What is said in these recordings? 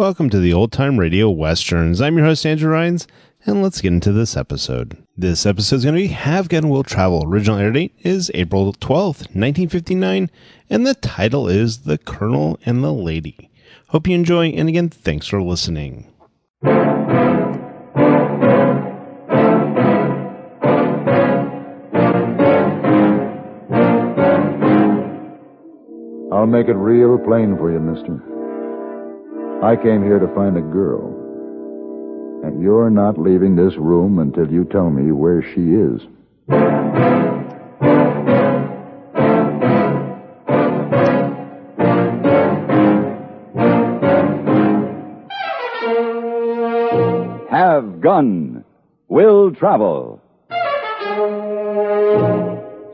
welcome to the Old Time Radio Westerns. I'm your host, Andrew Rhynes, and let's get into this episode. This episode is going to be Have Gun Will Travel. Original air date is April 12th, 1959, and the title is The Colonel and the Lady. Hope you enjoy, and again, thanks for listening. I'll make it real plain for you, mister. I came here to find a girl. And you're not leaving this room until you tell me where she is. Have Gun Will Travel.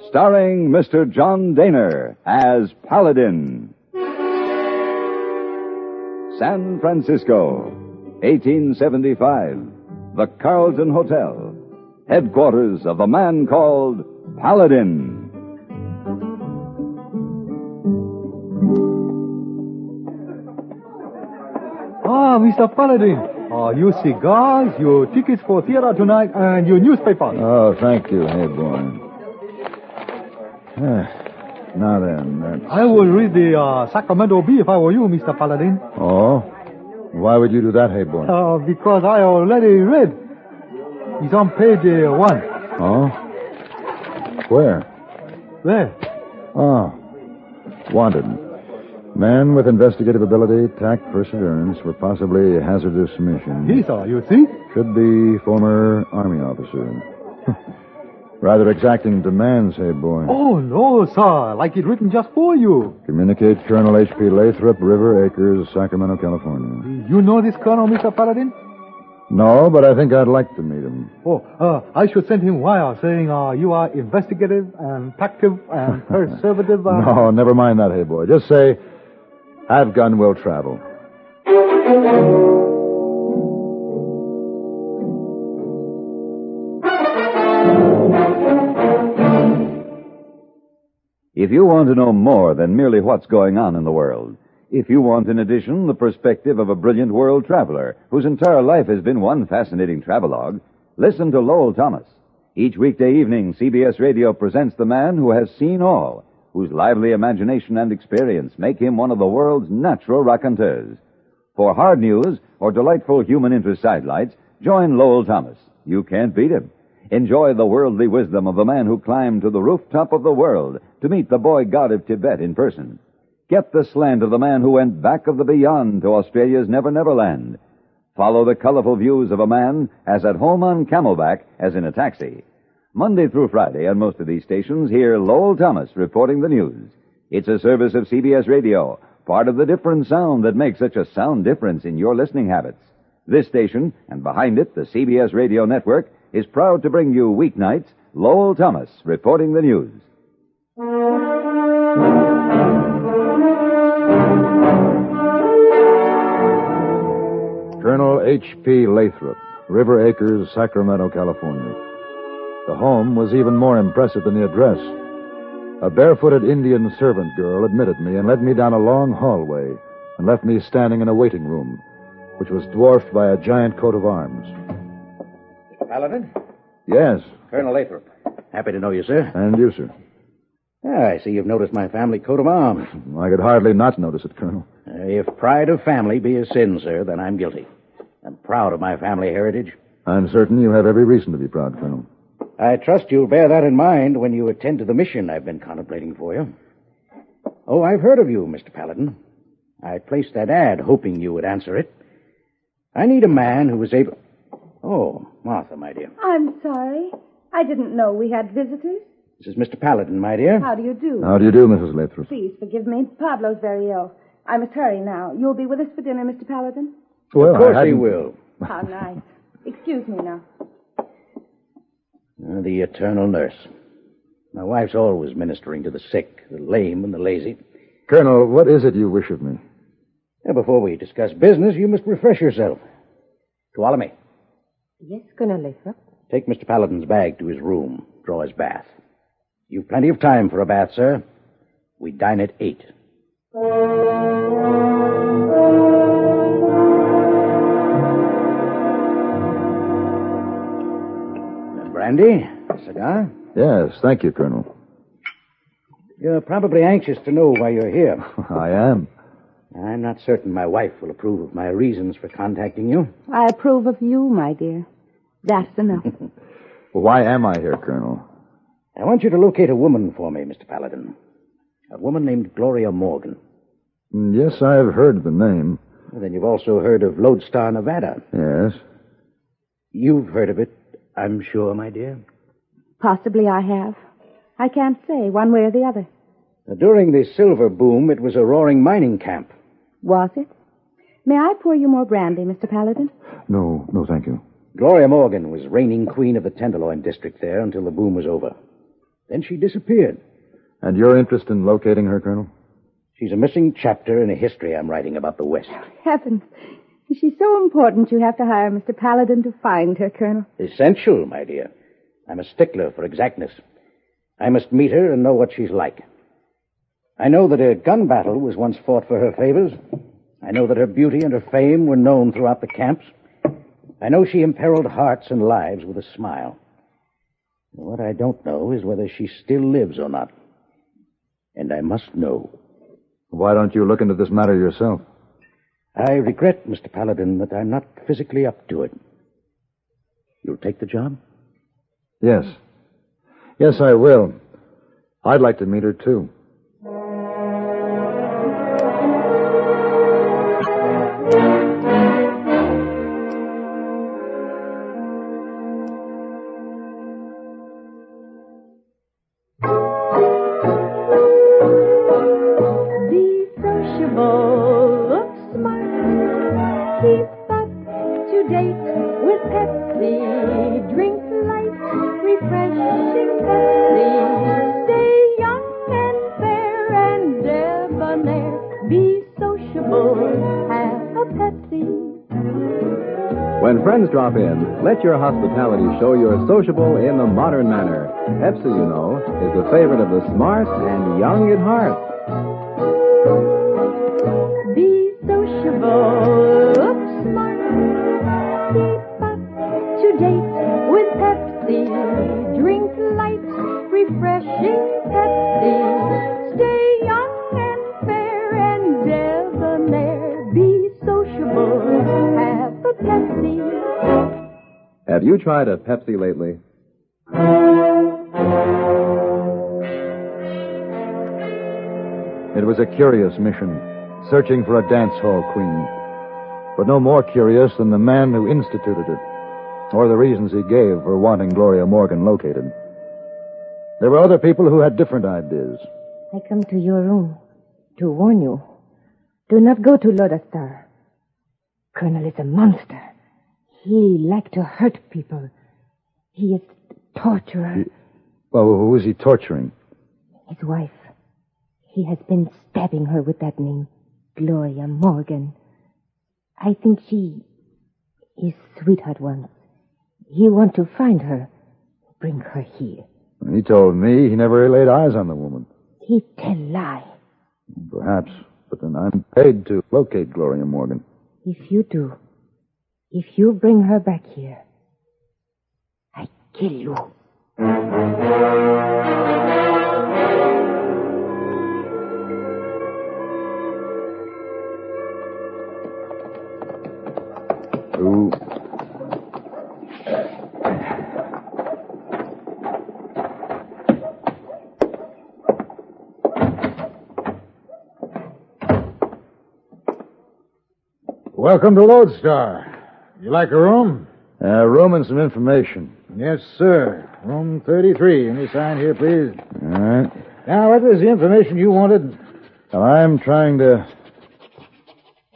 Starring Mr. John Dehner as Paladin. San Francisco, 1875. The Carlton Hotel, headquarters of the man called Paladin. Ah, Mr. Paladin. Your cigars, your tickets for theater tonight, and your newspaper. Oh, thank you, hey boy. Now then, I will read the Sacramento Bee if I were you, Mr. Paladin. Oh? Why would you do that, hey boy? Because I already read. It's on page 1. Oh? Where? There. Oh. Wanted. Man with investigative ability, tact, perseverance for possibly hazardous mission. Yes, sir, you see? Should be former Army officer. Rather exacting demands, hey boy. Oh, no, sir. Like it written just for you. Communicate Colonel H.P. Lathrop, River Acres, Sacramento, California. You know this colonel, Mr. Paladin? No, but I think I'd like to meet him. Oh, I should send him wire saying you are investigative and active and conservative. No, never mind that, hey boy. Just say, Have Gun Will Travel. If you want to know more than merely what's going on in the world, if you want, in addition, the perspective of a brilliant world traveler whose entire life has been one fascinating travelogue, listen to Lowell Thomas. Each weekday evening, CBS Radio presents the man who has seen all, whose lively imagination and experience make him one of the world's natural raconteurs. For hard news or delightful human interest sidelights, join Lowell Thomas. You can't beat him. Enjoy the worldly wisdom of the man who climbed to the rooftop of the world to meet the boy god of Tibet in person. Get the slant of the man who went back of the beyond to Australia's Never Never Land. Follow the colorful views of a man as at home on Camelback as in a taxi. Monday through Friday on most of these stations, hear Lowell Thomas reporting the news. It's a service of CBS Radio, part of the different sound that makes such a sound difference in your listening habits. This station, and behind it, the CBS Radio Network, is proud to bring you weeknights Lowell Thomas reporting the news. Colonel H.P. Lathrop, River Acres, Sacramento, California. The home was even more impressive than the address. A barefooted Indian servant girl admitted me and led me down a long hallway and left me standing in a waiting room, which was dwarfed by a giant coat of arms. Paladin? Yes. Colonel Lathrop. Happy to know you, sir. And you, sir. I see you've noticed my family coat of arms. I could hardly not notice it, Colonel. If pride of family be a sin, sir, then I'm guilty. I'm proud of my family heritage. I'm certain you have every reason to be proud, Colonel. I trust you'll bear that in mind when you attend to the mission I've been contemplating for you. Oh, I've heard of you, Mr. Paladin. I placed that ad hoping you would answer it. I need a man who was able... Oh, Martha, my dear. I'm sorry. I didn't know we had visitors. This is Mr. Paladin, my dear. How do you do? How do you do, Mrs. Lathrop? Please forgive me. Pablo's very ill. I must hurry now. You'll be with us for dinner, Mr. Paladin? Well, Of course he will. How nice. Excuse me now. The eternal nurse. My wife's always ministering to the sick, the lame, and the lazy. Colonel, what is it you wish of me? Before we discuss business, you must refresh yourself. Tuolumne, Yes, Colonel Lathrop. take Mr. Paladin's bag to his room. Draw his bath. You've plenty of time for a bath, sir. We dine at 8. Brandy? A cigar? Yes, thank you, Colonel. You're probably anxious to know why you're here. I am. I'm not certain my wife will approve of my reasons for contacting you. I approve of you, my dear. That's enough. Well, why am I here, Colonel? I want you to locate a woman for me, Mr. Paladin. A woman named Gloria Morgan. Yes, I've heard the name. Well, then you've also heard of Lodestar, Nevada. Yes. You've heard of it, I'm sure, my dear. Possibly I have. I can't say one way or the other. During the silver boom, it was a roaring mining camp. Was it? May I pour you more brandy, Mr. Paladin? No, thank you. Gloria Morgan was reigning queen of the Tenderloin district there until the boom was over. Then she disappeared. And your interest in locating her, Colonel? She's a missing chapter in a history I'm writing about the West. Heavens. She's so important you have to hire Mr. Paladin to find her, Colonel. Essential, my dear. I'm a stickler for exactness. I must meet her and know what she's like. I know that a gun battle was once fought for her favors. I know that her beauty and her fame were known throughout the camps. I know she imperiled hearts and lives with a smile. What I don't know is whether she still lives or not. And I must know. Why don't you look into this matter yourself? I regret, Mr. Paladin, that I'm not physically up to it. You'll take the job? Yes. Yes, I will. I'd like to meet her, too. Be sociable, look smart, keep up to date with Pepsi, drink light, refreshing Pepsi, stay young and fair and debonair, be sociable, have a Pepsi. When friends drop in, let your hospitality show you're sociable in the modern manner. Pepsi, you know, is the favorite of the smart and young at heart. Be sociable, look smart, keep up to date with Pepsi, drink light, refreshing Pepsi, stay young and fair and debonair, be sociable, have a Pepsi. Have you tried a Pepsi lately? It was a curious mission, searching for a dance hall queen. But no more curious than the man who instituted it, or the reasons he gave for wanting Gloria Morgan located. There were other people who had different ideas. I come to your room to warn you. Do not go to Lodestar. Colonel is a monster. He likes to hurt people. He is a torturer. Well, who is he torturing? His wife. He has been stabbing her with that name, Gloria Morgan. I think she his sweetheart once. He want to find her, bring her here. He told me he never laid eyes on the woman. He tell lie. Perhaps, but then I'm paid to locate Gloria Morgan. If you do, if you bring her back here, I kill you. Who? Welcome to Lodestar. You like a room? A room and some information. Yes, sir. Room 33. Any sign here, please? All right. Now, what was the information you wanted? Well, I'm trying to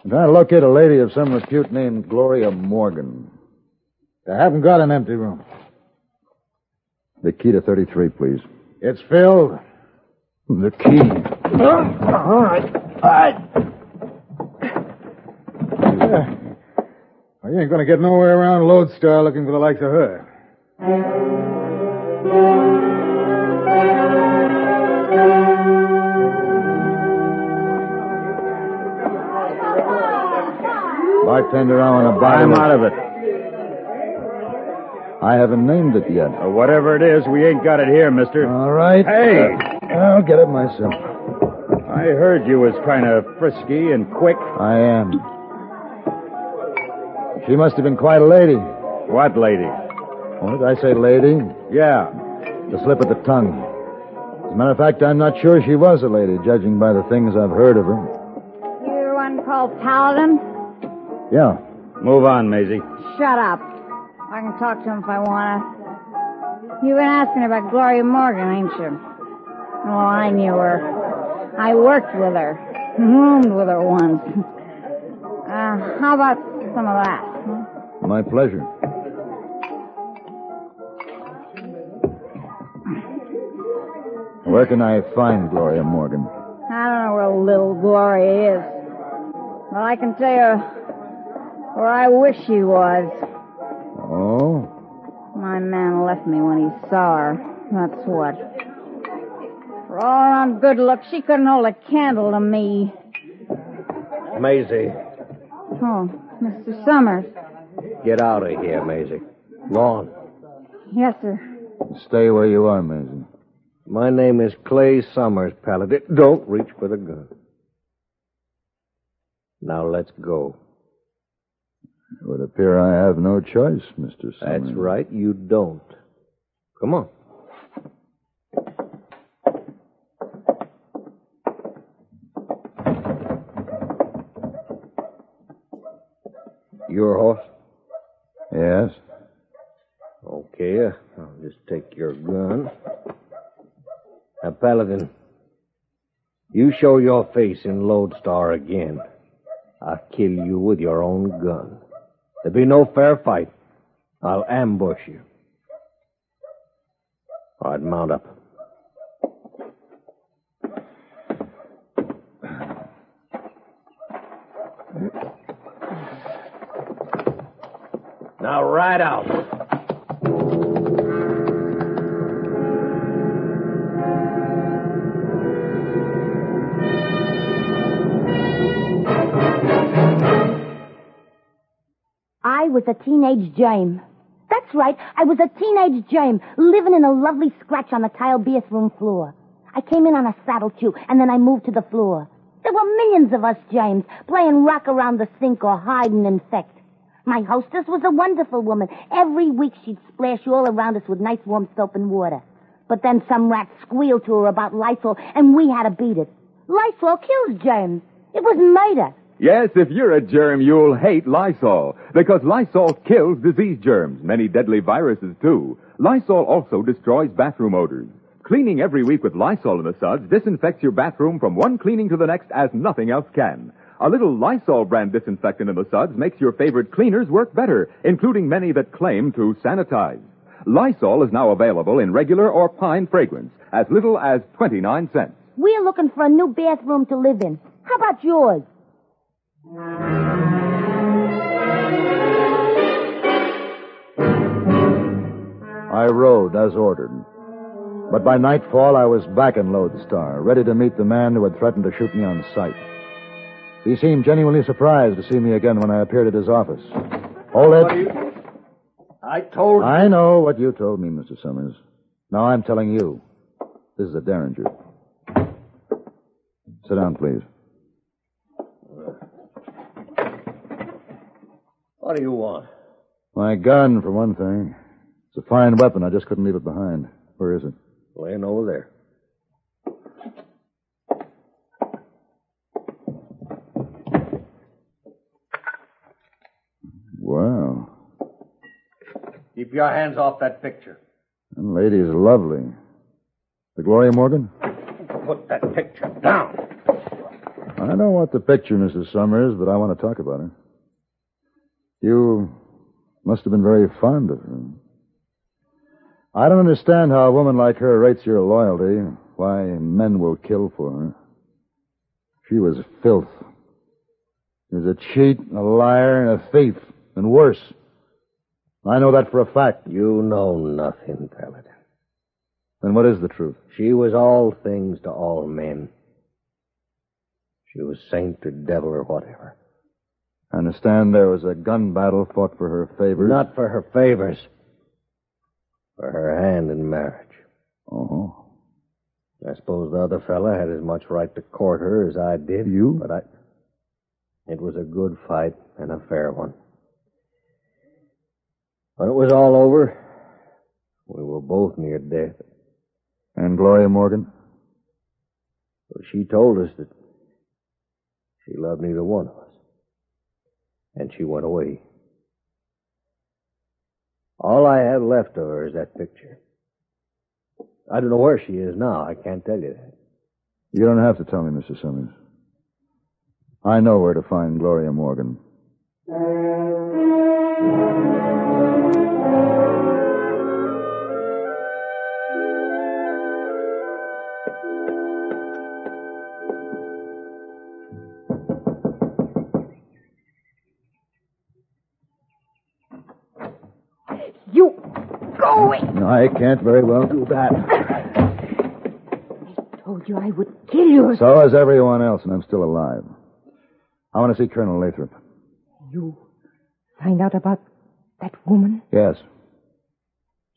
locate a lady of some repute named Gloria Morgan. I haven't got an empty room. The key to 33, please. It's filled. The key. All right. Well, you ain't going to get nowhere around Lodestar looking for the likes of her. Bartender, I want to buy I'm out of it. I haven't named it yet. Whatever it is, we ain't got it here, mister. All right. Hey! I'll get it myself. I heard you was kind of frisky and quick. I am. She must have been quite a lady. What lady? Oh, did I say lady? Yeah. The slip of the tongue. As a matter of fact, I'm not sure she was a lady, judging by the things I've heard of her. You're one called Paladin? Yeah. Move on, Maisie. Shut up. I can talk to him if I want to. You've been asking about Gloria Morgan, ain't you? Oh, I knew her. I worked with her. Roomed with her once. How about some of that? Huh? My pleasure. Where can I find Gloria Morgan? I don't know where little Gloria is. But I can tell you where I wish she was. Oh? My man left me when he saw her. That's what. For all around good looks, she couldn't hold a candle to me. Maisie, Oh, Mr. Summers. get out of here, Maisie. Go on. Yes, sir. Stay where you are, Maisie. My name is Clay Summers, Paladin. Don't reach for the gun. Now let's go. It would appear I have no choice, Mr. Summers. That's right, you don't. Come on. Your horse? Yes? Okay, I'll just take your gun. Now, Paladin, you show your face in Lodestar again, I'll kill you with your own gun. There'll be no fair fight. I'll ambush you. All right, mount up. Now ride out. I was a teenage germ. That's right, I was a teenage germ, living in a lovely scratch on the tile bathroom floor. I came in on a saddle chew, and then I moved to the floor. There were millions of us germs, playing rock around the sink or hide and infect. My hostess was a wonderful woman. Every week she'd splash all around us with nice warm soap and water. But then some rat squealed to her about Lysol, and we had to beat it. Lysol kills germs. It was murder. Yes, if you're a germ, you'll hate Lysol, because Lysol kills disease germs, many deadly viruses, too. Lysol also destroys bathroom odors. Cleaning every week with Lysol in the suds disinfects your bathroom from one cleaning to the next as nothing else can. A little Lysol brand disinfectant in the suds makes your favorite cleaners work better, including many that claim to sanitize. Lysol is now available in regular or pine fragrance, as little as 29 cents. We're looking for a new bathroom to live in. How about yours? I rode as ordered. But by nightfall, I was back in Lodestar, ready to meet the man who had threatened to shoot me on sight. He seemed genuinely surprised to see me again when I appeared at his office. Hold it. I told you. I know what you told me, Mr. Summers. Now I'm telling you. This is a derringer. Sit down, please. What do you want? My gun, for one thing. It's a fine weapon. I just couldn't leave it behind. Where is it? Laying over there. Wow. Keep your hands off that picture. That lady is lovely. The Gloria Morgan? Put that picture down. I don't want the picture, Mrs. Summers, but I want to talk about her. You must have been very fond of her. I don't understand how a woman like her rates your loyalty, why men will kill for her. She was filth. She was a cheat, a liar, and a thief, and worse. I know that for a fact. You know nothing, Paladin. Then what is the truth? She was all things to all men. She was saint or devil or whatever. I understand there was a gun battle fought for her favors. Not for her favors. for her hand in marriage. Oh. I suppose the other fella had as much right to court her as I did. You? But it was a good fight and a fair one. When it was all over, we were both near death. And Gloria Morgan? Well, she told us that she loved neither one of us. And she went away. All I have left of her is that picture. I don't know where she is now. I can't tell you that. You don't have to tell me, Mr. Summers. I know where to find Gloria Morgan. You go away. No, I can't very well do that. I told you I would kill you. So has everyone else, and I'm still alive. I want to see Colonel Lathrop. You find out about that woman? Yes.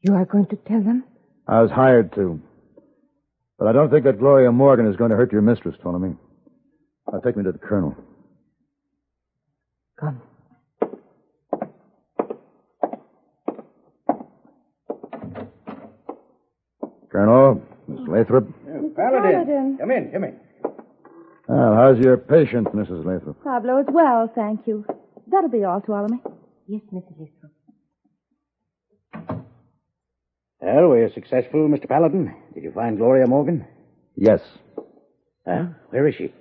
You are going to tell them? I was hired to. But I don't think that Gloria Morgan is going to hurt your mistress, Ptolemy. Now take me to the Colonel. Come. Colonel, Miss Lathrop. Paladin. Come in. Well, how's your patient, Mrs. Lathrop? Pablo is well, thank you. That'll be all, Ptolemy. Yes, Mrs. Lathrop. Well, were you successful, Mr. Paladin? Did you find Gloria Morgan? Yes. Where is she?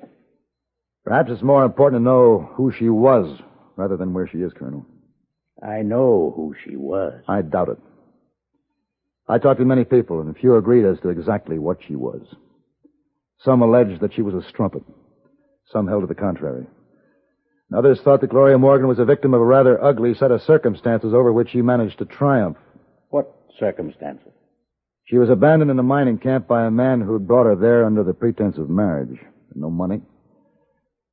Perhaps it's more important to know who she was rather than where she is, Colonel. I know who she was. I doubt it. I talked to many people, and few agreed as to exactly what she was. Some alleged that she was a strumpet. Some held to the contrary. And others thought that Gloria Morgan was a victim of a rather ugly set of circumstances over which she managed to triumph. What circumstances? She was abandoned in a mining camp by a man who had brought her there under the pretense of marriage. No money,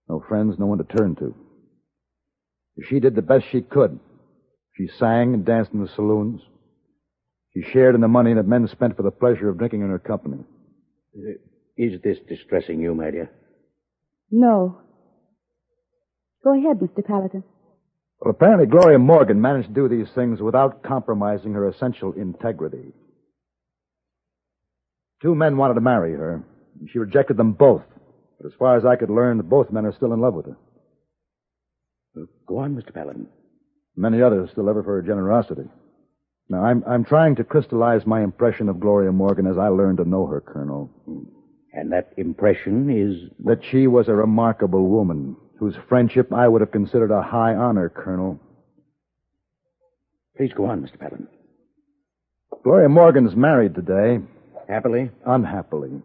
no friends, no one to turn to. She did the best she could. She sang and danced in the saloons. She shared in the money that men spent for the pleasure of drinking in her company. Is this distressing you, my dear? No. Go ahead, Mr. Paladin. Well, apparently Gloria Morgan managed to do these things without compromising her essential integrity. 2 men wanted to marry her, and she rejected them both. But as far as I could learn, both men are still in love with her. Go on, Mr. Paladin. Many others still love her for her generosity. Now, I'm trying to crystallize my impression of Gloria Morgan as I learned to know her, Colonel. And that impression is? That she was a remarkable woman, whose friendship I would have considered a high honor, Colonel. Please go on, Mr. Paladin. Gloria Morgan's married today. Happily? Unhappily.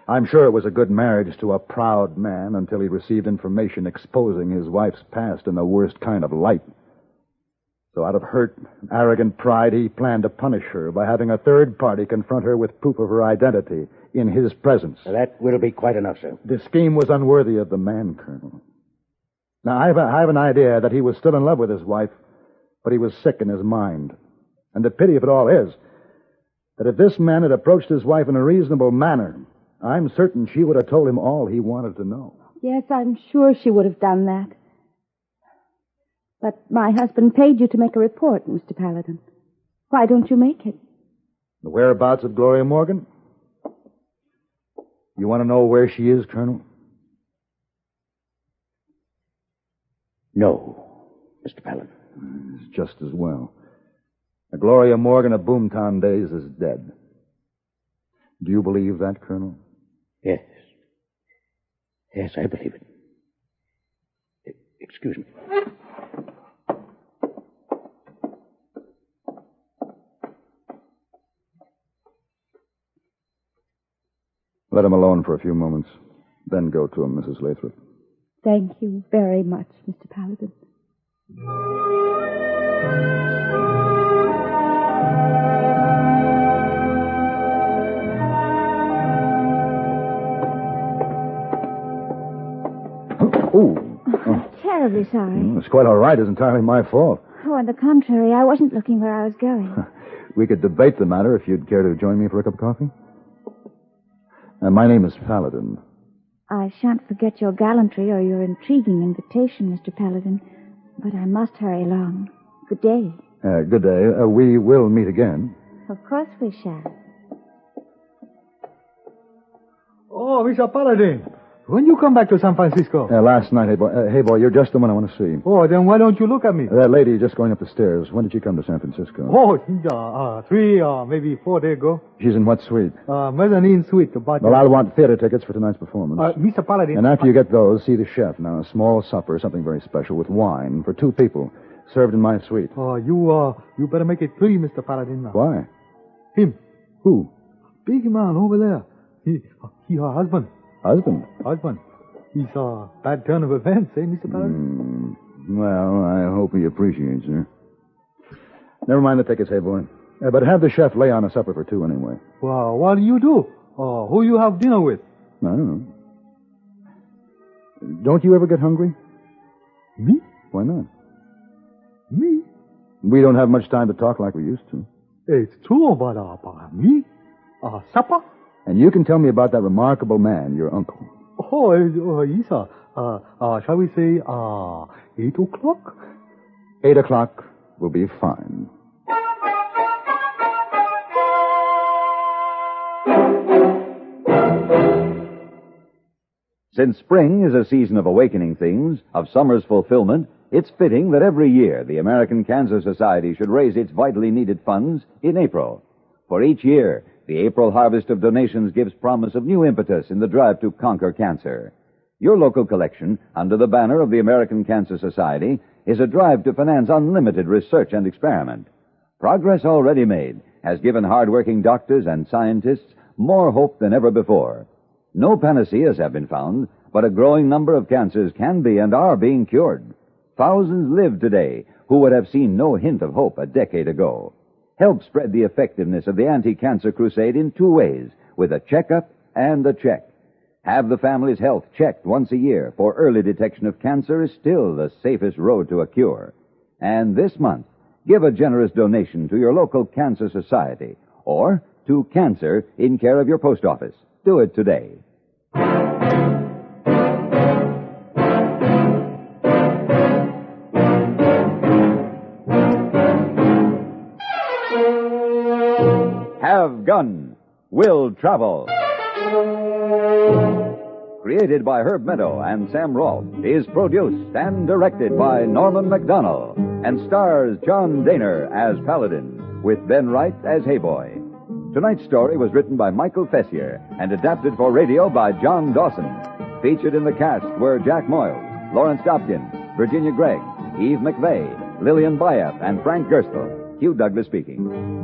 I'm sure it was a good marriage to a proud man until he received information exposing his wife's past in the worst kind of light. So out of hurt, arrogant pride, he planned to punish her by having a third party confront her with proof of her identity in his presence. That will be quite enough, sir. The scheme was unworthy of the man, Colonel. Now, I have an idea that he was still in love with his wife, but he was sick in his mind. And the pity of it all is that if this man had approached his wife in a reasonable manner, I'm certain she would have told him all he wanted to know. Yes, I'm sure she would have done that. But my husband paid you to make a report, Mr. Paladin. Why don't you make it? The whereabouts of Gloria Morgan? You want to know where she is, Colonel? No, Mr. Paladin. It's just as well. The Gloria Morgan of Boomtown days is dead. Do you believe that, Colonel? Yes. Yes, I believe it. Excuse me. Let him alone for a few moments. Then go to him, Mrs. Lathrop. Thank you very much, Mr. Paladin. Terribly sorry. It's quite all right. It's entirely my fault. Oh, on the contrary, I wasn't looking where I was going. We could debate the matter if you'd care to join me for a cup of coffee. My name is Paladin. I shan't forget your gallantry or your intriguing invitation, Mr. Paladin, but I must hurry along. Good day. Good day. We will meet again. Of course we shall. Oh, Mr. Paladin, when you come back to San Francisco? Last night, hey, boy, you're just the one I want to see. Oh, then why don't you look at me? That lady just going up the stairs. When did she come to San Francisco? Oh, 3 or maybe 4 days ago. She's in what suite? Mezzanine suite. But, well, I'll want theater tickets for tonight's performance. Mr. Paladin. And after you get those, see the chef. Now, a small supper, something very special, with wine for 2 people, served in my suite. Oh, you better make it 3, Mr. Paladin. Why? Him. Who? Big man over there. He her husband. Husband? Husband. He's a bad turn of events, eh, Mr. Paladin? Well, I hope he appreciates her. Never mind the tickets, hey, boy. But have the chef lay on a supper for 2 anyway. Well, what do you do? Who you have dinner with? I don't know. Don't you ever get hungry? Me? Why not? Me? We don't have much time to talk like we used to. It's true, but me? Supper? And you can tell me about that remarkable man, your uncle. Yes, shall we say, 8 o'clock? 8 o'clock will be fine. Since spring is a season of awakening things, of summer's fulfillment, it's fitting that every year the American Cancer Society should raise its vitally needed funds in April. For each year, the April harvest of donations gives promise of new impetus in the drive to conquer cancer. Your local collection, under the banner of the American Cancer Society, is a drive to finance unlimited research and experiment. Progress already made has given hard-working doctors and scientists more hope than ever before. No panaceas have been found, but a growing number of cancers can be and are being cured. Thousands live today who would have seen no hint of hope a decade ago. Help spread the effectiveness of the anti-cancer crusade in 2 ways, with a checkup and a check. Have the family's health checked once a year, for early detection of cancer is still the safest road to a cure. And this month, give a generous donation to your local cancer society, or to Cancer in care of your post office. Do it today. Have Gun Will Travel. Created by Herb Meadow and Sam Rolfe, is produced and directed by Norman MacDonald, and stars John Daner as Paladin, with Ben Wright as Hayboy. Tonight's story was written by Michael Fessier and adapted for radio by John Dawson. Featured in the cast were Jack Moyles, Lawrence Dobkin, Virginia Gregg, Eve McVeigh, Lillian Bayef, and Frank Gerstle. Hugh Douglas speaking.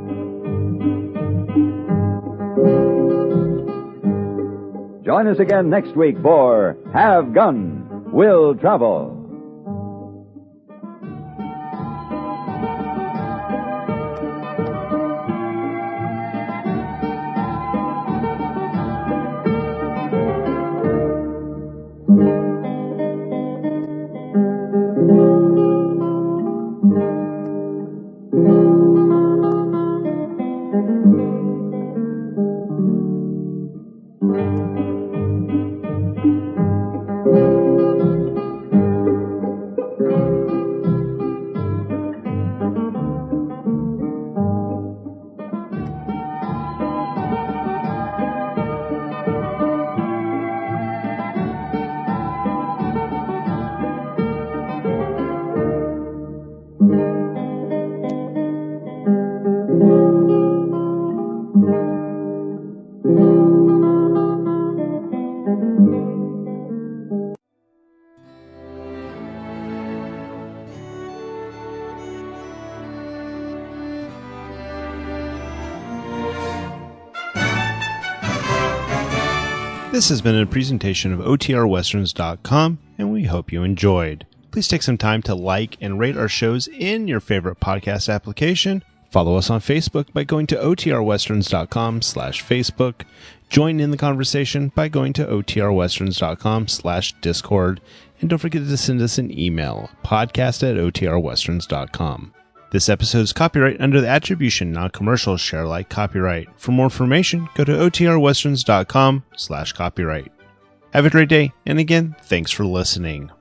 Join us again next week for Have Gun, Will Travel. This has been a presentation of OTRWesterns.com, and we hope you enjoyed. Please take some time to like and rate our shows in your favorite podcast application. Follow us on Facebook by going to OTRWesterns.com/Facebook. Join in the conversation by going to OTRWesterns.com/Discord. And don't forget to send us an email, podcast@OTRWesterns.com. This episode is copyright under the attribution, non-commercial, share alike copyright. For more information, go to otrwesterns.com/copyright. Have a great day, and again, thanks for listening.